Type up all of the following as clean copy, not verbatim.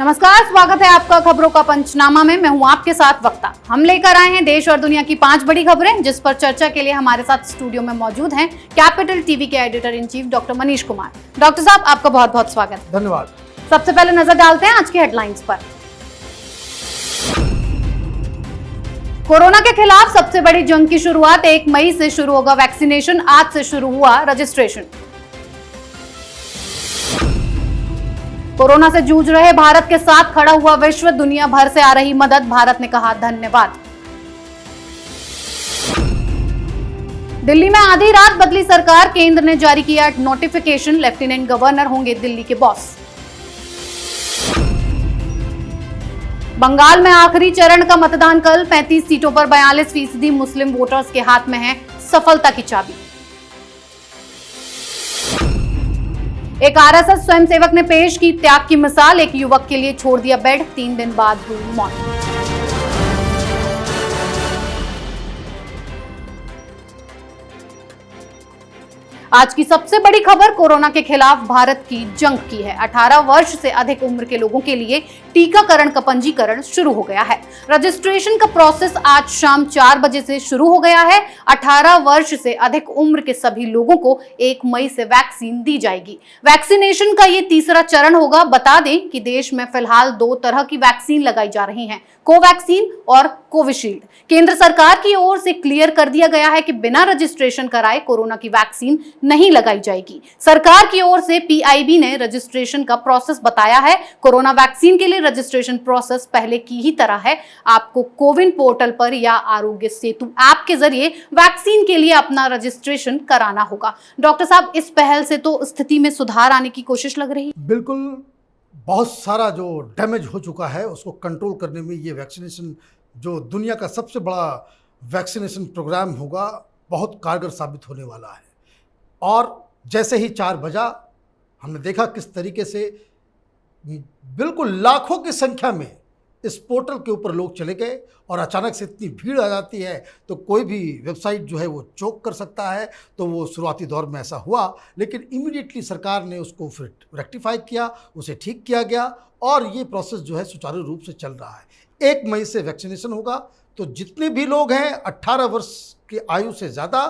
नमस्कार, स्वागत है आपका खबरों का पंचनामा में। मैं हूं आपके साथ वक्ता। हम लेकर आए हैं देश और दुनिया की 5 बड़ी खबरें, जिस पर चर्चा के लिए हमारे साथ स्टूडियो में मौजूद हैं कैपिटल टीवी के editor in chief doctor Manish Kumar. Doctor साहब, आपका बहुत बहुत स्वागत। धन्यवाद। सबसे पहले नजर डालते हैं आज की हेडलाइंस पर। कोरोना के खिलाफ सबसे बड़ी जंग की शुरुआत 1 मई से शुरू होगा वैक्सीनेशन। आज से शुरू हुआ रजिस्ट्रेशन। कोरोना से जूझ रहे भारत के साथ खड़ा हुआ विश्व, दुनिया भर से आ रही मदद, भारत ने कहा धन्यवाद। दिल्ली में आधी रात बदली सरकार, केंद्र ने जारी किया नोटिफिकेशन, लेफ्टिनेंट गवर्नर होंगे दिल्ली के बॉस। बंगाल में आखिरी चरण का मतदान कल, 35 सीटों पर 42% मुस्लिम वोटर्स के हाथ में है सफलता की चाबी। एक आरएसएस स्वयंसेवक ने पेश की त्याग की मिसाल, एक युवक के लिए छोड़ दिया बेड, 3 दिन बाद हुई मौत। आज की सबसे बड़ी खबर कोरोना के खिलाफ भारत की जंग की है। 18 वर्ष से अधिक उम्र के लोगों के लिए टीकाकरण का पंजीकरण शुरू हो गया है। रजिस्ट्रेशन का प्रोसेस आज शाम 4 बजे से शुरू हो गया है। 18 वर्ष से अधिक उम्र के सभी लोगों को 1 मई से वैक्सीन दी जाएगी। वैक्सीनेशन का ये तीसरा चरण होगा। बता दें कि देश में फिलहाल 2 तरह की वैक्सीन लगाई जा रही हैं, कोवैक्सीन और कोविशील्ड। केंद्र सरकार की ओर से क्लियर कर दिया गया है कि बिना रजिस्ट्रेशन कराए कोरोना की वैक्सीन नहीं लगाई जाएगी। सरकार की ओर से पीआईबी ने रजिस्ट्रेशन का प्रोसेस बताया है। कोरोना वैक्सीन के लिए रजिस्ट्रेशन प्रोसेस पहले की ही तरह है। आपको कोविन पोर्टल पर या आरोग्य सेतु ऐप के जरिए वैक्सीन के लिए अपना रजिस्ट्रेशन कराना होगा। डॉक्टर साहब, इस पहल से तो स्थिति में सुधार आने की कोशिश लग रही है। बिल्कुल, बहुत सारा जो डैमेज हो चुका है उसको कंट्रोल करने में ये वैक्सीनेशन, जो दुनिया का सबसे बड़ा वैक्सीनेशन प्रोग्राम होगा, बहुत कारगर साबित होने वाला है। और जैसे ही 4 बजा, हमने देखा किस तरीके से बिल्कुल लाखों की संख्या में इस पोर्टल के ऊपर लोग चले गए और अचानक से इतनी भीड़ आ जाती है तो कोई भी वेबसाइट जो है वो चोक कर सकता है। तो वो शुरुआती दौर में ऐसा हुआ, लेकिन इमीडिएटली सरकार ने उसको फिर रेक्टिफाई किया, उसे ठीक किया गया और ये प्रोसेस जो है सुचारू रूप से चल रहा है। 1 मई से वैक्सीनेशन होगा। तो जितने भी लोग हैं 18 वर्ष की आयु से ज़्यादा,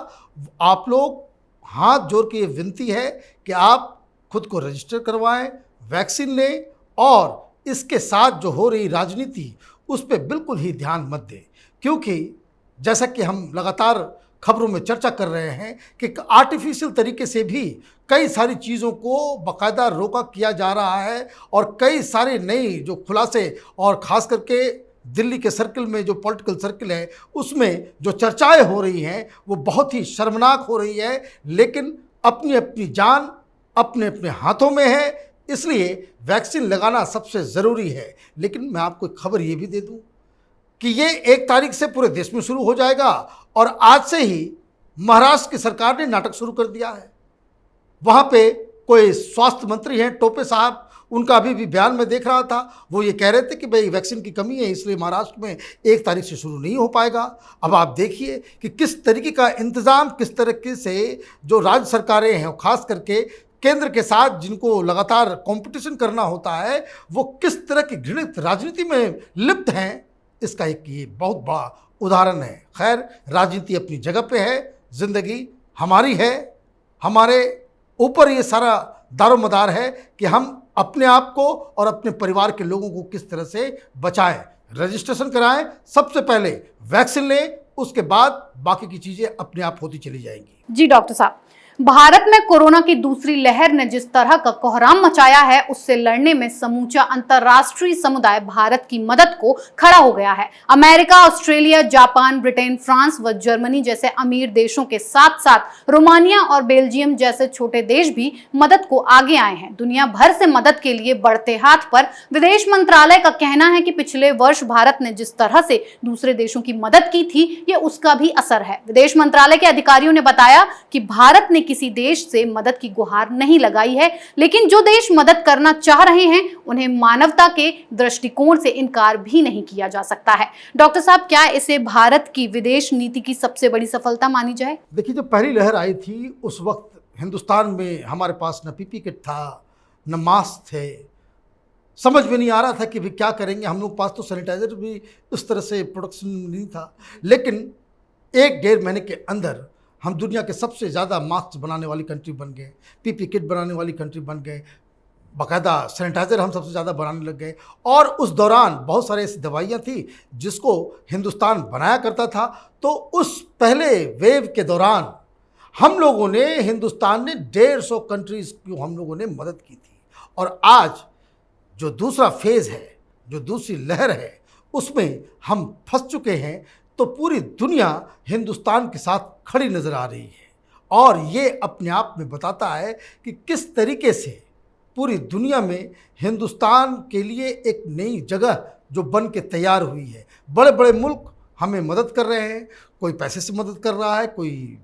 आप लोग हाथ जोड़ के ये विनती है कि आप खुद को रजिस्टर करवाएं, वैक्सीन लें और इसके साथ जो हो रही राजनीति उस पर बिल्कुल ही ध्यान मत दें। क्योंकि जैसा कि हम लगातार खबरों में चर्चा कर रहे हैं कि आर्टिफिशियल तरीके से भी कई सारी चीज़ों को बाकायदा रोका किया जा रहा है और कई सारे नए जो खुलासे, और ख़ास करके दिल्ली के सर्कल में जो पॉलिटिकल सर्कल है उसमें जो चर्चाएं हो रही हैं वो बहुत ही शर्मनाक हो रही है। लेकिन अपनी अपनी जान अपने अपने हाथों में है, इसलिए वैक्सीन लगाना सबसे ज़रूरी है। लेकिन मैं आपको एक खबर ये भी दे दूं कि ये 1 तारीख से पूरे देश में शुरू हो जाएगा और आज से ही महाराष्ट्र की सरकार ने नाटक शुरू कर दिया है। वहाँ पे कोई स्वास्थ्य मंत्री हैं, टोपे साहब, उनका अभी भी बयान में देख रहा था, वो ये कह रहे थे कि भाई वैक्सीन की कमी है इसलिए महाराष्ट्र में 1 तारीख से शुरू नहीं हो पाएगा। अब आप देखिए कि किस तरीके का इंतज़ाम, किस तरीके से जो राज्य सरकारें हैं, खास करके केंद्र के साथ जिनको लगातार कंपटीशन करना होता है, वो किस तरह की घृणित राजनीति में लिप्त हैं, इसका एक ये बहुत बड़ा उदाहरण है। खैर, राजनीति अपनी जगह पे है, ज़िंदगी हमारी है, हमारे ऊपर ये सारा दारोमदार है कि हम अपने आप को और अपने परिवार के लोगों को किस तरह से बचाएं। रजिस्ट्रेशन कराएं, सबसे पहले वैक्सीन लें, उसके बाद बाकी की चीज़ें अपने आप होती चली जाएंगी। जी डॉक्टर साहब, भारत में कोरोना की दूसरी लहर ने जिस तरह का कोहराम मचाया है, उससे लड़ने में समूचा अंतर्राष्ट्रीय समुदाय भारत की मदद को खड़ा हो गया है। America, Australia, Japan, Britain, France व जर्मनी जैसे अमीर देशों के साथ साथ रोमानिया और बेल्जियम जैसे छोटे देश भी मदद को आगे आए हैं। दुनिया भर से मदद के लिए बढ़ते हाथ पर विदेश मंत्रालय का कहना है कि पिछले वर्ष भारत ने जिस तरह से दूसरे देशों की मदद की थी, ये उसका भी असर है। विदेश मंत्रालय के अधिकारियों ने बताया कि भारत ने किसी देश से मदद की गुहार नहीं लगाई है, लेकिन जो देश मदद करना चाह रहे हैं उन्हें मानवता के दृष्टिकोण से इनकार भी नहीं किया जा सकता है। डॉक्टर साहब, क्या इसे भारत की विदेश नीति की सबसे बड़ी सफलता मानी जाए? देखिए, जब पहली लहर आई थी उस वक्त हिंदुस्तान में हमारे पास न पीपी किट था, न मास्क थे, समझ में नहीं आ रहा था कि भी क्या करेंगे। हम लोग पास तो सैनिटाइजर भी इस तरह से प्रोडक्शन नहीं था, लेकिन 1-1.5 महीने के अंदर हम दुनिया के सबसे ज़्यादा मास्क बनाने वाली कंट्री बन गए, पीपी किट बनाने वाली कंट्री बन गए, बाकायदा सैनिटाइज़र हम सबसे ज़्यादा बनाने लग गए। और उस दौरान बहुत सारी ऐसी दवाइयाँ थी जिसको हिंदुस्तान बनाया करता था। तो उस पहले वेव के दौरान हम लोगों ने, हिंदुस्तान ने 150 कंट्रीज़ की हम लोगों ने मदद की थी। और आज जो दूसरा फेज़ है, जो दूसरी लहर है, उसमें हम फंस चुके हैं। तो पूरी दुनिया हिंदुस्तान के साथ खड़ी नज़र आ रही है और ये अपने आप में बताता है कि किस तरीके से पूरी दुनिया में हिंदुस्तान के लिए एक नई जगह जो बन के तैयार हुई है। बड़े बड़े मुल्क हमें मदद कर रहे हैं, कोई पैसे से मदद कर रहा है, कोई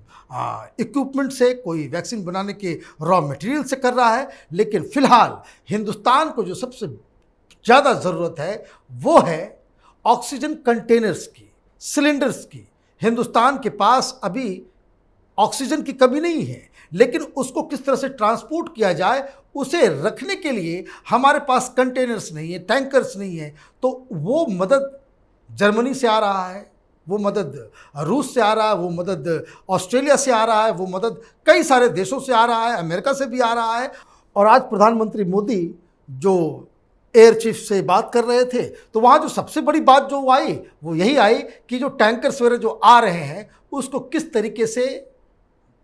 इक्विपमेंट से, कोई वैक्सीन बनाने के रॉ मटेरियल से कर रहा है। लेकिन फ़िलहाल हिंदुस्तान को जो सबसे ज़्यादा ज़रूरत है वो है ऑक्सीजन कंटेनर्स की, सिलेंडर्स की। हिंदुस्तान के पास अभी ऑक्सीजन की कमी नहीं है, लेकिन उसको किस तरह से ट्रांसपोर्ट किया जाए, उसे रखने के लिए हमारे पास कंटेनर्स नहीं है, टैंकर्स नहीं है। तो वो मदद जर्मनी से आ रहा है, वो मदद रूस से आ रहा है, वो मदद ऑस्ट्रेलिया से आ रहा है, वो मदद कई सारे देशों से आ रहा है, अमेरिका से भी आ रहा है। और आज प्रधानमंत्री मोदी जो एयर चीफ से बात कर रहे थे, तो वहाँ जो सबसे बड़ी बात जो आई वो यही आई कि जो टैंकर्स वगैरह जो आ रहे हैं उसको किस तरीके से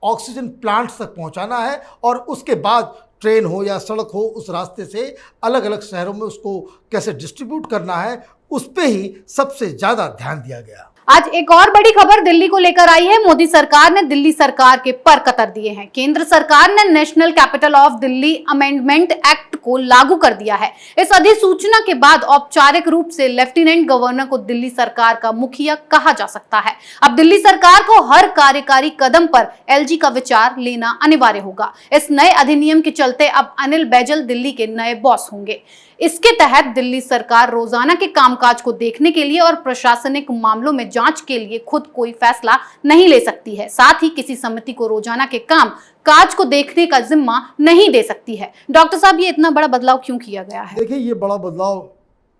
ऑक्सीजन प्लांट्स तक पहुंचाना है और उसके बाद ट्रेन हो या सड़क हो, उस रास्ते से अलग अलग शहरों में उसको कैसे डिस्ट्रीब्यूट करना है, उस पे ही सबसे ज़्यादा ध्यान दिया गया। आज एक और बड़ी खबर दिल्ली को लेकर आई है। मोदी सरकार ने दिल्ली सरकार के पर कतर दिए हैं। केंद्र सरकार ने national capital of Delhi amendment act को लागू कर दिया है। इस अधिसूचना के बाद औपचारिक रूप से लेफ्टिनेंट गवर्नर को दिल्ली सरकार का मुखिया कहा जा सकता है। अब दिल्ली सरकार को हर कार्यकारी कदम पर एलजी का विचार लेना अनिवार्य होगा। इस नए अधिनियम के चलते अब अनिल बैजल दिल्ली के नए बॉस होंगे। इसके तहत दिल्ली सरकार रोजाना के कामकाज को देखने के लिए और प्रशासनिक मामलों में जांच के लिए खुद कोई फैसला नहीं ले सकती है। साथ ही किसी समिति को रोजाना के काम काज को देखने का जिम्मा नहीं दे सकती है। डॉक्टर साहब, ये इतना बड़ा बदलाव क्यों किया गया है? देखिए, ये बड़ा बदलाव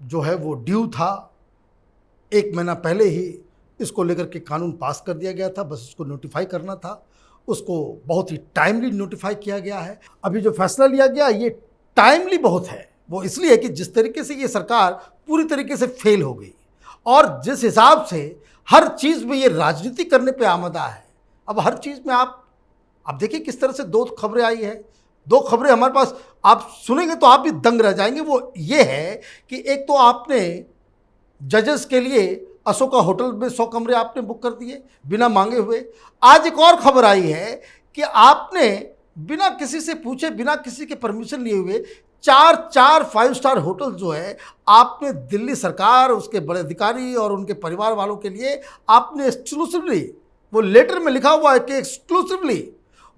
जो है वो ड्यू था। 1 महीना पहले ही इसको लेकर के कानून पास कर दिया गया था, बस इसको नोटिफाई करना था। उसको बहुत ही टाइमली नोटिफाई किया गया है। अभी जो फैसला लिया गया ये टाइमली बहुत है। वो इसलिए है कि जिस तरीके से ये सरकार पूरी तरीके से फेल हो गई और जिस हिसाब से हर चीज़ में ये राजनीति करने पे आमदा है। अब हर चीज़ में आप देखिए किस तरह से 2 खबरें आई है। 2 खबरें हमारे पास आप सुनेंगे तो आप भी दंग रह जाएंगे। वो ये है कि एक तो आपने जजेस के लिए अशोका होटल में 100 कमरे आपने बुक कर दिए बिना मांगे हुए। आज एक और खबर आई है कि आपने बिना किसी से पूछे, बिना किसी के परमिशन लिए हुए 4 5 स्टार होटल जो है आपने दिल्ली सरकार, उसके बड़े अधिकारी और उनके परिवार वालों के लिए आपने एक्सक्लूसिवली, वो लेटर में लिखा हुआ है कि एक्सक्लूसिवली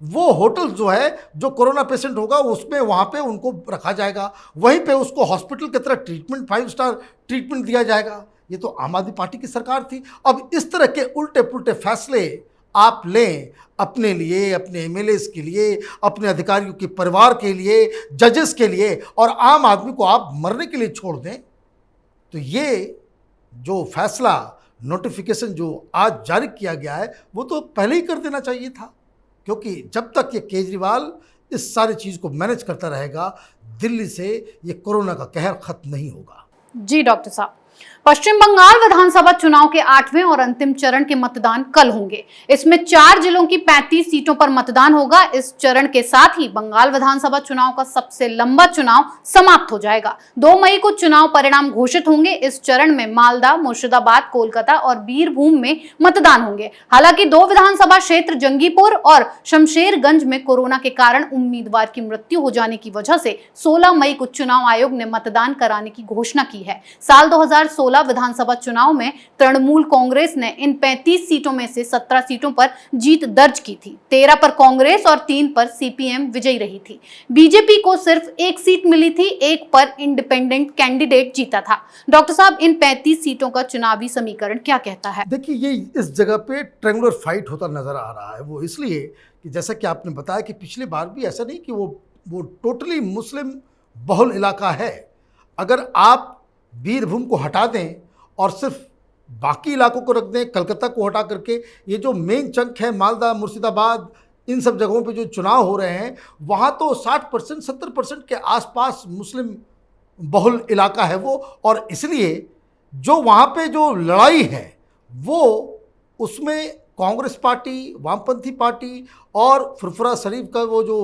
वो होटल जो है, जो कोरोना पेशेंट होगा उसमें वहाँ पे उनको रखा जाएगा, वहीं पे उसको हॉस्पिटल की तरह ट्रीटमेंट, 5 स्टार ट्रीटमेंट दिया जाएगा। ये तो आम आदमी पार्टी की सरकार थी। अब इस तरह के उल्टे पुल्टे फैसले आप लें अपने लिए, अपने एमएलएस के लिए, अपने अधिकारियों के परिवार के लिए, जजेस के लिए, और आम आदमी को आप मरने के लिए छोड़ दें, तो ये जो फैसला, नोटिफिकेशन जो आज जारी किया गया है वो तो पहले ही कर देना चाहिए था। क्योंकि जब तक ये केजरीवाल इस सारी चीज़ को मैनेज करता रहेगा, दिल्ली से ये कोरोना का कहर खत्म नहीं होगा। जी डॉक्टर साहब, पश्चिम बंगाल विधानसभा चुनाव के 8वें और अंतिम चरण के मतदान कल होंगे। इसमें 4 जिलों की 35 सीटों पर मतदान होगा। इस चरण के साथ ही बंगाल विधानसभा चुनाव का सबसे लंबा चुनाव समाप्त हो जाएगा। 2 मई को चुनाव परिणाम घोषित होंगे। इस चरण में मालदा, मुर्शिदाबाद, कोलकाता और बीरभूम में मतदान होंगे। हालांकि 2 विधानसभा क्षेत्र जंगीपुर और शमशेरगंज में कोरोना के कारण उम्मीदवार की मृत्यु हो जाने की वजह से 16 मई को चुनाव आयोग ने मतदान कराने की घोषणा की है। साल 2016 विधानसभा चुनाव में तृणमूल कांग्रेस ने इन 35 सीटों में से 17 सीटों पर जीत दर्ज की थी। 13 पर कांग्रेस और 3 पर सीपीएम विजयी रही थी। बीजेपी को सिर्फ 1 सीट मिली थी, 1 पर इंडिपेंडेंट कैंडिडेट जीता था। डॉक्टर साहब, इन 35 सीटों का चुनावी समीकरण क्या कहता है? देखिए, ये इस जगह पे ट्रायंगुलर फाइट होता नजर आ रहा है। वो इसलिए कि जैसा कि आपने बताया कि पिछली बार भी ऐसा नहीं कि वो टोटली मुस्लिम बहुल इलाका है। अगर आप बीरभूम को हटा दें और सिर्फ बाकी इलाकों को रख दें, कलकत्ता को हटा करके, ये जो मेन चंक है मालदा, मुर्शिदाबाद, इन सब जगहों पे जो चुनाव हो रहे हैं, वहाँ तो 60% 70% के आसपास मुस्लिम बहुल इलाका है वो। और इसलिए जो वहाँ पे जो लड़ाई है वो, उसमें कांग्रेस पार्टी, वामपंथी पार्टी और फुरफुरा शरीफ का वो जो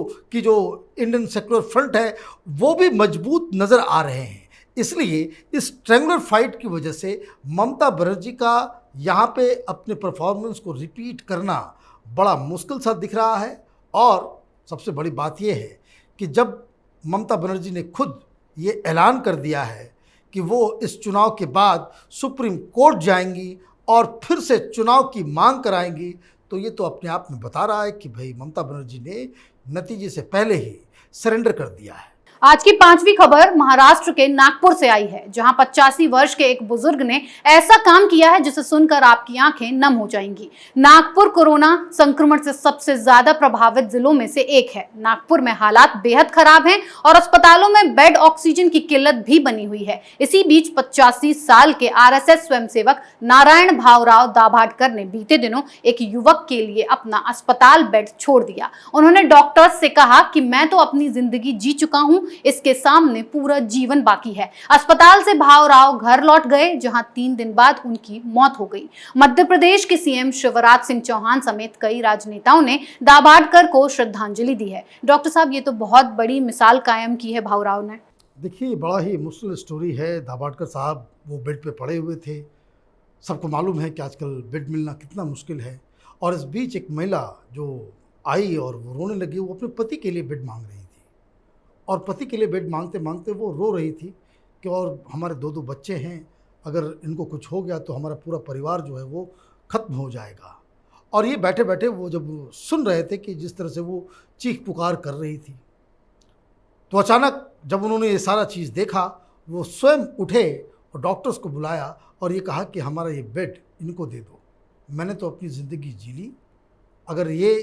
इंडियन सेक्युलर फ्रंट है, वो भी मजबूत नज़र आ रहे हैं। इसलिए इस ट्रायंगुलर फाइट की वजह से ममता बनर्जी का यहाँ पे अपने परफॉर्मेंस को रिपीट करना बड़ा मुश्किल सा दिख रहा है। और सबसे बड़ी बात यह है कि जब ममता बनर्जी ने खुद ये ऐलान कर दिया है कि वो इस चुनाव के बाद सुप्रीम कोर्ट जाएंगी और फिर से चुनाव की मांग कराएंगी, तो ये तो अपने आप में बता रहा है कि भाई ममता बनर्जी ने नतीजे से पहले ही सरेंडर कर दिया है। आज की 5वीं खबर महाराष्ट्र के नागपुर से आई है, जहां 85 वर्ष के एक बुजुर्ग ने ऐसा काम किया है जिसे सुनकर आपकी आंखें नम हो जाएंगी। नागपुर कोरोना संक्रमण से सबसे ज्यादा प्रभावित जिलों में से एक है। नागपुर में हालात बेहद खराब हैं और अस्पतालों में बेड ऑक्सीजन की किल्लत भी बनी हुई है। इसी बीच 85 साल के आरएसएस स्वयंसेवक नारायण भावराव दाभाडकर ने बीते दिनों एक युवक के लिए अपना अस्पताल बेड छोड़ दिया। उन्होंने डॉक्टर्स से कहा कि मैं तो अपनी जिंदगी जी चुका हूं, इसके सामने पूरा जीवन बाकी है। अस्पताल से भावराव घर लौट गए, जहां 3 दिन बाद उनकी मौत हो गई। मध्य प्रदेश के सीएम शिवराज सिंह चौहान समेत कई राजनेताओं ने दाभाडकर को श्रद्धांजलि दी है। डॉक्टर साहब, ये तो बहुत बड़ी मिसाल कायम की है भावराव ने। देखिए, बड़ा ही मुश्किल स्टोरी है। दाभाडकर साहब वो बेड पे पड़े हुए थे। सबको मालूम है कि आजकल बेड मिलना कितना मुश्किल है। और इस बीच एक महिला जो आई और वो रोने लगी, वो अपने पति के लिए बेड मांग रही थी। और पति के लिए बेड मांगते मांगते वो रो रही थी कि और हमारे 2 बच्चे हैं, अगर इनको कुछ हो गया तो हमारा पूरा परिवार जो है वो ख़त्म हो जाएगा। और ये बैठे बैठे वो जब सुन रहे थे कि जिस तरह से वो चीख पुकार कर रही थी, तो अचानक जब उन्होंने ये सारा चीज़ देखा, वो स्वयं उठे और डॉक्टर्स को बुलाया और ये कहा कि हमारा ये बेड इनको दे दो। मैंने तो अपनी ज़िंदगी जी ली, अगर ये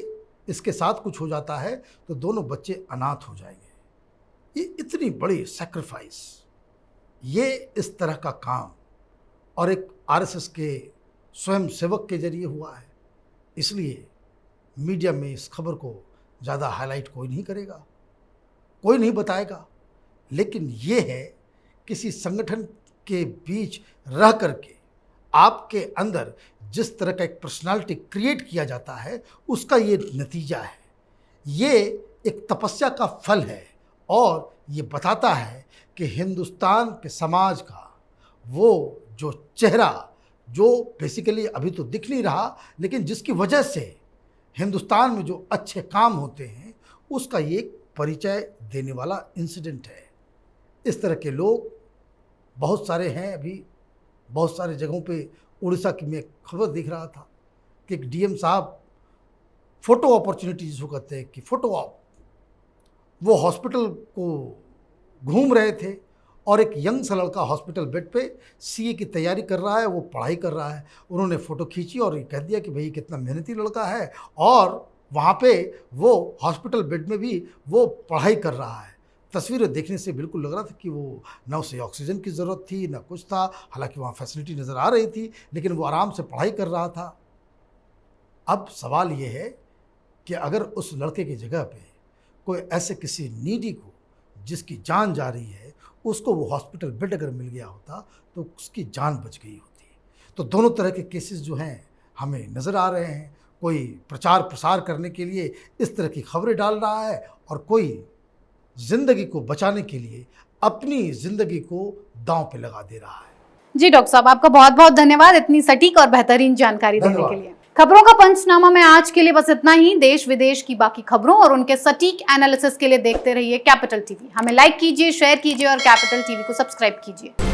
इसके साथ कुछ हो जाता है तो 2 बच्चे अनाथ हो जाएंगे। ये इतनी बड़ी सैक्रिफाइस, ये इस तरह का काम और एक आरएसएस के स्वयं सेवक के जरिए हुआ है। इसलिए मीडिया में इस खबर को ज़्यादा हाईलाइट कोई नहीं करेगा, कोई नहीं बताएगा। लेकिन ये है, किसी संगठन के बीच रह करके आपके अंदर जिस तरह का एक पर्सनालिटी क्रिएट किया जाता है, उसका ये नतीजा है। ये एक तपस्या का फल है और ये बताता है कि हिंदुस्तान के समाज का वो जो चेहरा, जो बेसिकली अभी तो दिख नहीं रहा, लेकिन जिसकी वजह से हिंदुस्तान में जो अच्छे काम होते हैं, उसका ये एक परिचय देने वाला इंसिडेंट है। इस तरह के लोग बहुत सारे हैं। अभी बहुत सारे जगहों पे, उड़ीसा की मैं खबर देख रहा था कि एक डीएम साहब फ़ोटो अपॉर्चुनिटी जिसको कहते हैं कि फ़ोटो ऑप, वो हॉस्पिटल को घूम रहे थे और एक यंग सा लड़का हॉस्पिटल बेड पे सीए की तैयारी कर रहा है, वो पढ़ाई कर रहा है। उन्होंने फ़ोटो खींची और ये कह दिया कि भाई कितना मेहनती लड़का है, और वहाँ पे वो हॉस्पिटल बेड में भी वो पढ़ाई कर रहा है। तस्वीरें देखने से बिल्कुल लग रहा था कि वो ना उसे ऑक्सीजन की ज़रूरत थी ना कुछ था। हालांकि वहाँ फैसिलिटी नज़र आ रही थी, लेकिन वो आराम से पढ़ाई कर रहा था। अब सवाल ये है कि अगर उस लड़के की जगह पे कोई ऐसे किसी नीडी को, जिसकी जान जा रही है, उसको वो हॉस्पिटल बेड अगर मिल गया होता तो उसकी जान बच गई होती। तो दोनों तरह के केसेस जो हैं हमें नज़र आ रहे हैं। कोई प्रचार प्रसार करने के लिए इस तरह की खबरें डाल रहा है और कोई ज़िंदगी को बचाने के लिए अपनी ज़िंदगी को दांव पे लगा दे रहा है। जी डॉक्टर साहब, आपका बहुत बहुत धन्यवाद इतनी सटीक और बेहतरीन जानकारी देने के लिए। खबरों का पंचनामा में आज के लिए बस इतना ही। देश विदेश की बाकी खबरों और उनके सटीक एनालिसिस के लिए देखते रहिए कैपिटल टीवी। हमें लाइक कीजिए, शेयर कीजिए और कैपिटल टीवी को सब्सक्राइब कीजिए।